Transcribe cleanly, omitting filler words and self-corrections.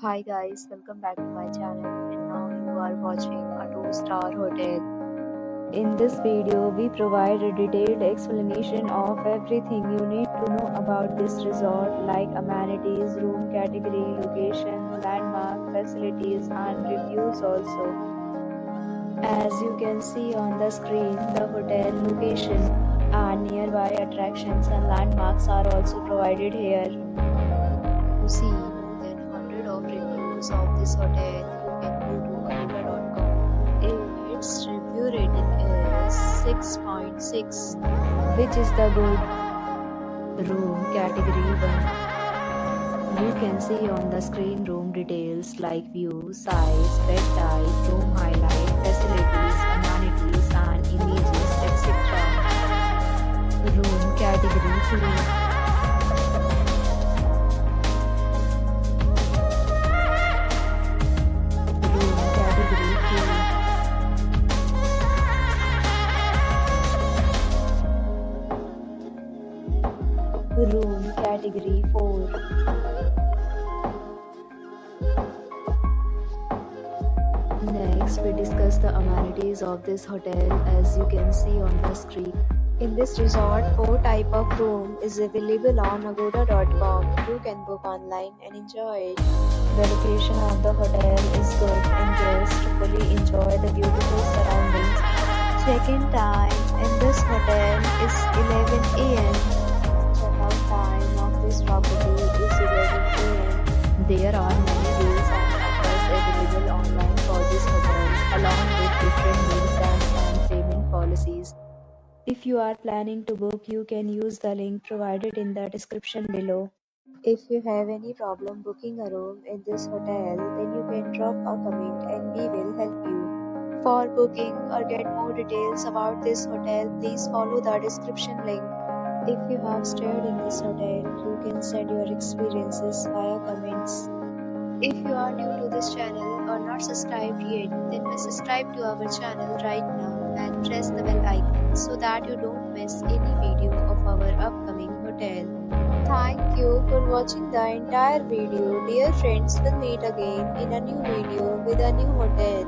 Hi guys, welcome back to my channel and now you are watching a 2-star hotel. In this video, we provide a detailed explanation of everything you need to know about this resort like amenities, room category, location, landmark, facilities and reviews also. As you can see on the screen, the hotel location and nearby attractions and landmarks are also provided here. To see more than 100 of reviews of this hotel, you can go to Haridwar.com. Its review rating is 6.6, which is the good. Room category 1. You can see on the screen room details like view, size, bed type, room highlight, facilities, amenities and images, etc. Room category 2. Room category 4. Next, we discuss the amenities of this hotel as you can see on the screen. In this resort, 4 type of room is available on agoda.com. You can book online and enjoy it. The location of the hotel is good and guests fully enjoy the beautiful surroundings. Check-in time in this hotel is 11 a.m. Check-out time of this property is 11 a.m. There are many deals and offers available online for this hotel, along with different meal plans and payment policies. If you are planning to book, you can use the link provided in the description below. If you have any problem booking a room in this hotel, then you can drop a comment and we will help you. For booking or get more details about this hotel, please follow the description link. If you have stayed in this hotel, you can send your experiences via comments. If you are new to this channel or not subscribed yet, then please subscribe to our channel right now and press the bell icon so that you don't miss any video of our upcoming hotel. Thank you for watching the entire video. Dear friends, we'll meet again in a new video with a new hotel.